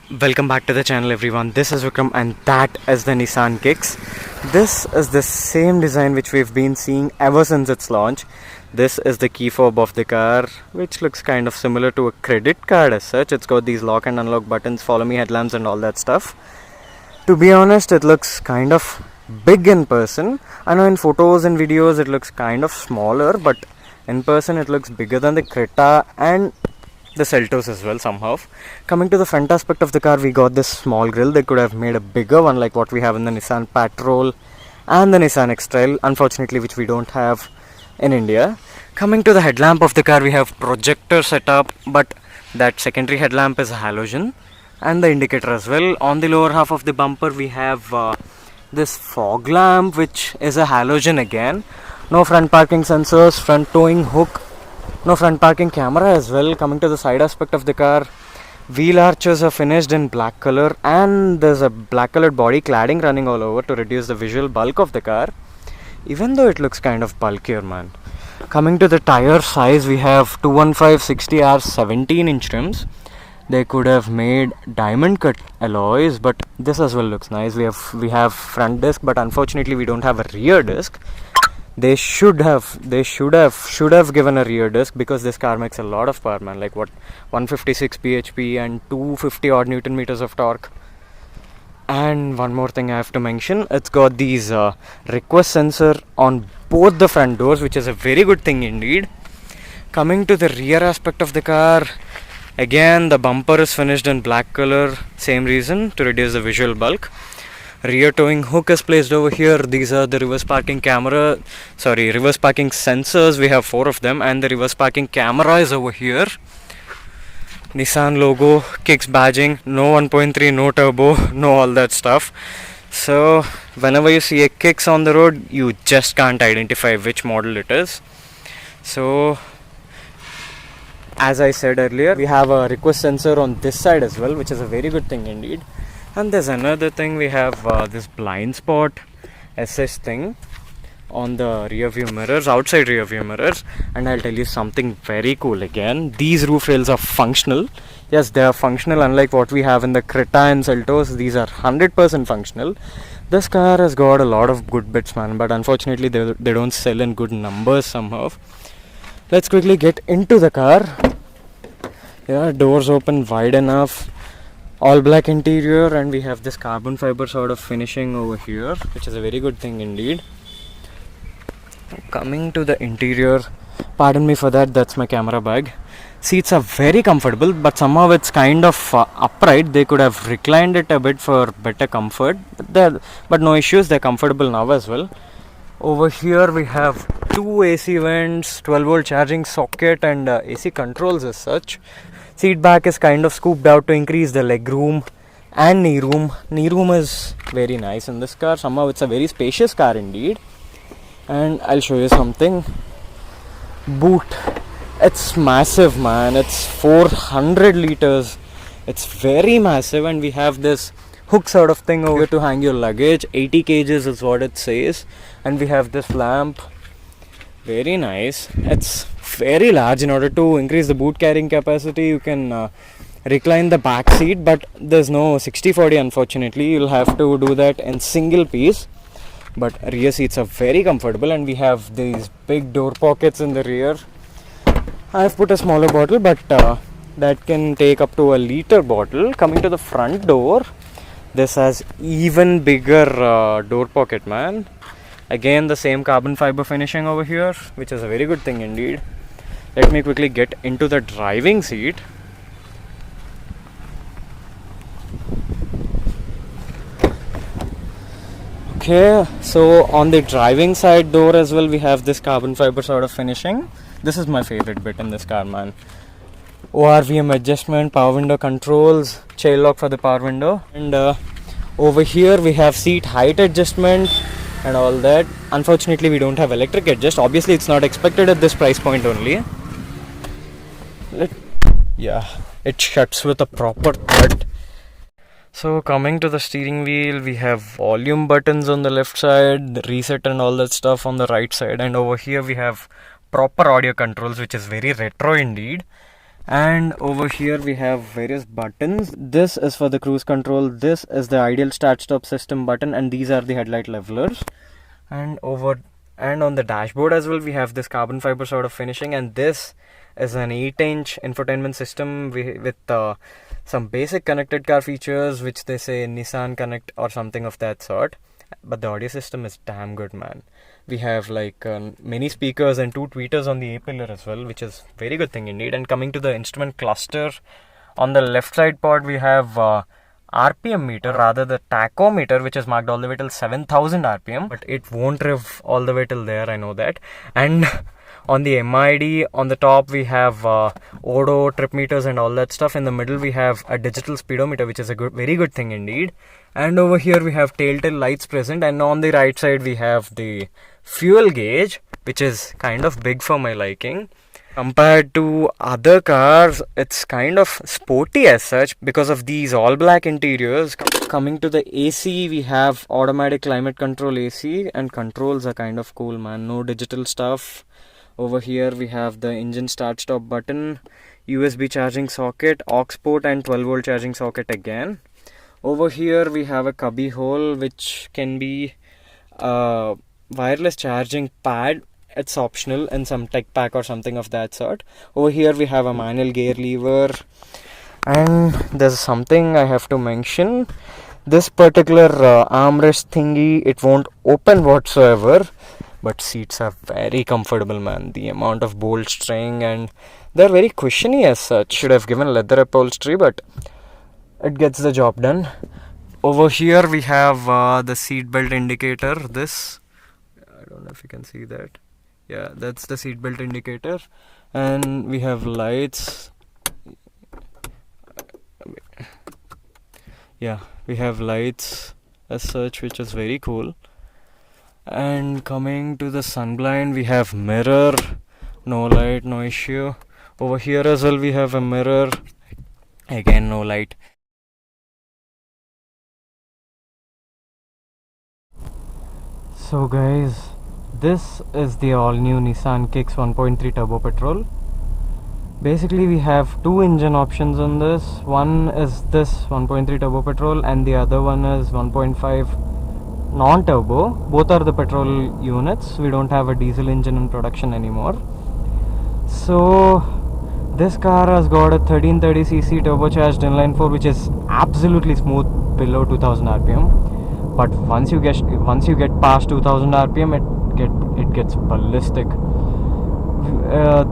Welcome back to the channel everyone. This is Vikram and that is the Nissan Kicks. This is the same design which we've been seeing ever since its launch. This is the key fob of the car, which looks kind of similar to a credit card as such. It's got these lock and unlock buttons, follow me headlamps and all that stuff. To be honest, it looks kind of big in person. I know in photos and videos it looks kind of smaller, but in person it looks bigger than the Creta and the Seltos as well somehow. Coming to the front aspect of the car, we got this small grille. They could have made a bigger one like what we have in the Nissan Patrol and the Nissan X-Trail, unfortunately which we don't have in India. Coming to the headlamp of the car, we have projector setup, but that secondary headlamp is halogen, and the indicator as well. On the lower half of the bumper we have this fog lamp which is a halogen again. No front parking sensors, front towing hook, no front parking camera as well. Coming to the side aspect of the car, wheel arches are finished in black color and there's a black colored body cladding running all over to reduce the visual bulk of the car, even though it looks kind of bulkier, man. Coming to the tire size, we have 215/60R 17-inch rims. They could have made diamond cut alloys, but this as well looks nice. We have front disc, but unfortunately we don't have a rear disc. They should have given a rear disc, because this car makes a lot of power, man. Like 156 bhp and 250 odd newton meters of torque. And one more thing I have to mention, it's got these request sensor on both the front doors, which is a very good thing indeed. Coming to the rear aspect of the car, again the bumper is finished in black color, same reason, to reduce the visual bulk. Rear towing hook is placed over here. These are the reverse parking sensors. We have 4 of them, and the reverse parking camera is over here. Nissan logo, Kicks badging, no 1.3, no turbo, no all that stuff. So whenever you see a Kicks on the road, you just can't identify which model it is. So as I said earlier, we have a request sensor on this side as well, which is a very good thing indeed. And there's another thing, we have this blind spot SS thing on the rear view mirrors, outside rear view mirrors. And I'll tell you something very cool again. These roof rails are functional. Yes, they are functional, unlike what we have in the Creta and Seltos. These are 100% functional. This car has got a lot of good bits, man, but unfortunately they don't sell in good numbers somehow. Let's quickly get into the car. Yeah, doors open wide enough. All black interior, and we have this carbon fiber sort of finishing over here, which is a very good thing indeed. Coming to the interior, pardon me for that, that's my camera bag. Seats are very comfortable, but somehow it's kind of upright. They could have reclined it a bit for better comfort, but no issues, they're comfortable now as well. Over here we have 2 AC vents, 12-volt charging socket, and AC controls as such. Seat back is kind of scooped out to increase the leg room and knee room. Knee room is very nice in this car. Somehow it's a very spacious car indeed. And I'll show you something. Boot. It's massive, man. It's 400 liters. It's very massive, and we have this hook sort of thing over here to hang your luggage. 80 kgs is what it says. And we have this lamp. Very nice. It's very large. In order to increase the boot carrying capacity, you can recline the back seat, but there's no 60/40 unfortunately. You'll have to do that in single piece. But rear seats are very comfortable, and we have these big door pockets in the rear. I've put a smaller bottle, but that can take up to a liter bottle. Coming to the front door, this has even bigger door pocket, man. Again, the same carbon fiber finishing over here, which is a very good thing indeed. Let me quickly get into the driving seat. Okay, so on the driving side door as well, we have this carbon fiber sort of finishing. This is my favorite bit in this car, man. ORVM adjustment, power window controls, child lock for the power window. And over here we have seat height adjustment and all that. Unfortunately we don't have electric adjust. Obviously it's not expected at this price point only. It shuts with a proper thud. So coming to the steering wheel, we have volume buttons on the left side, the reset and all that stuff on the right side, and over here we have proper audio controls, which is very retro indeed. And over here we have various buttons. This is for the cruise control, this is the ideal start stop system button, and these are the headlight levelers. And on the dashboard as well we have this carbon fiber sort of finishing, and this is an 8-inch infotainment system with some basic connected car features which they say Nissan Connect or something of that sort. But the audio system is damn good, man. We have like many speakers and 2 tweeters on the A-pillar as well, which is very good thing indeed. And coming to the instrument cluster, on the left side pod we have RPM meter, rather the tachometer, which is marked all the way till 7000 RPM, but it won't rev all the way till there, I know that. And on the MID, on the top we have odo, trip meters and all that stuff. In the middle we have a digital speedometer, which is a very good thing indeed. And over here we have telltale lights present, and on the right side we have the fuel gauge, which is kind of big for my liking. Compared to other cars, it's kind of sporty as such because of these all black interiors. Coming to the AC, we have automatic climate control AC, and controls are kind of cool, man. No digital stuff. Over here we have the engine start stop button, USB charging socket, aux port and 12 volt charging socket again. Over here we have a cubby hole which can be a wireless charging pad. It's optional in some tech pack or something of that sort. Over here we have a manual gear lever, and there's something I have to mention. This particular armrest thingy, it won't open whatsoever, but seats are very comfortable, man. The amount of bolstering, and they're very cushiony as such. Should have given leather upholstery, but it gets the job done. Over here we have the seat belt indicator. This, I don't know if you can see that. Yeah, that's the seat belt indicator. And we have lights. Yeah, we have lights as such, which is very cool. And coming to the sunblind, we have mirror. No light, no issue. Over here as well we have a mirror. Again, no light. So guys, this is the all new Nissan Kicks 1.3 Turbo Petrol. Basically we have 2 engine options on this. One is this 1.3 Turbo Petrol and the other one is 1.5 non-turbo. Both are the petrol units. We don't have a diesel engine in production anymore. So this car has got a 1330cc turbocharged inline 4, which is absolutely smooth below 2000 rpm. But once you get past 2000 rpm, it gets ballistic.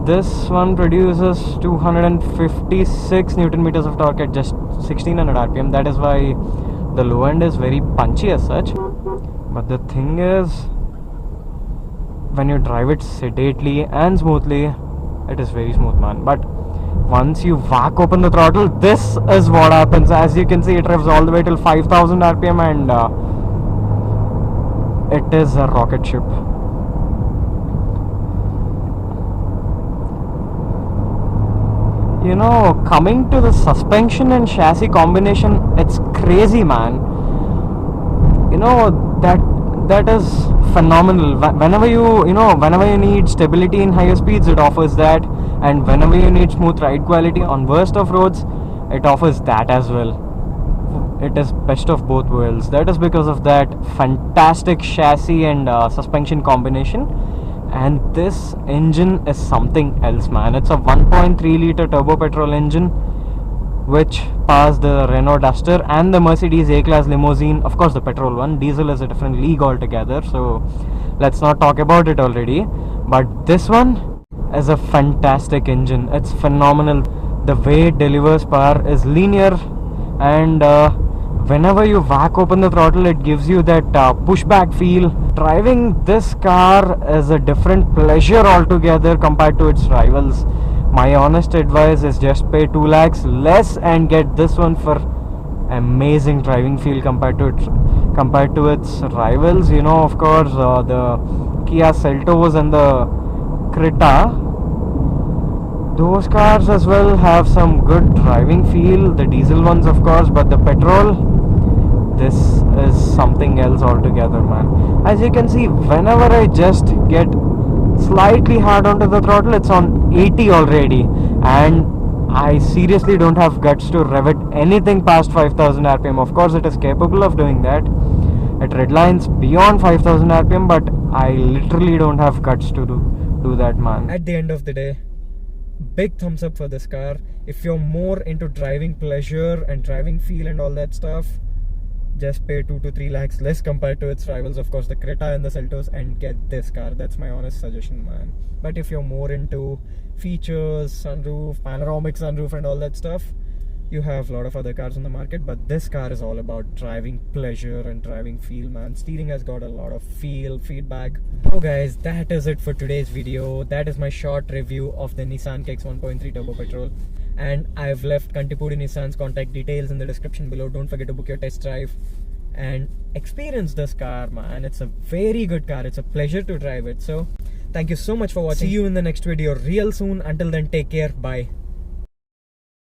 This one produces 256 newton meters of torque at just 1600 rpm. That is why the low end is very punchy as such. But the thing is, when you drive it sedately and smoothly, it is very smooth, man. But once you whack open the throttle, this is what happens. As you can see, it revs all the way till 5000 rpm, and it is a rocket ship. You know, coming to the suspension and chassis combination, it's crazy, man. You know, that is phenomenal. Whenever you need stability in higher speeds, it offers that, and whenever you need smooth ride quality on worst of roads, it offers that as well. It is best of both worlds. That is because of that fantastic chassis and suspension combination. And this engine is something else, man. It's a 1.3 liter turbo petrol engine which powers the Renault Duster and the Mercedes A-Class limousine. Of course the petrol one. Diesel is a different league altogether, so let's not talk about it already. But this one is a fantastic engine. It's phenomenal. The way it delivers power is linear, and whenever you whack open the throttle, it gives you that pushback feel. Driving this car is a different pleasure altogether compared to its rivals. My honest advice is just pay 2 lakhs less and get this one for amazing driving feel compared to its rivals. You know, of course, the Kia Seltos and the Creta. Those cars as well have some good driving feel, the diesel ones of course, but the petrol, this is something else altogether, man. As you can see, whenever I just get slightly hard onto the throttle, it's on 80 already, and I seriously don't have guts to rev it anything past 5000 rpm. Of course, it is capable of doing that. It redlines beyond 5000 rpm, but I literally don't have guts to do that, man. At the end of the day, big thumbs up for this car. If you're more into driving pleasure and driving feel and all that stuff, just pay 2 to 3 lakhs less compared to its rivals, of course, the Creta and the Seltos, and get this car. That's my honest suggestion, man. But if you're more into features, sunroof, panoramic sunroof and all that stuff, you have a lot of other cars on the market, but this car is all about driving pleasure and driving feel, man. Steering has got a lot of feedback. So guys, that is it for today's video. That is my short review of the Nissan Kicks 1.3 Turbo Petrol. And I've left Kantipudi Nissan's contact details in the description below. Don't forget to book your test drive and experience this car, man. It's a very good car. It's a pleasure to drive it. So thank you so much for watching. See you in the next video real soon. Until then, take care. Bye.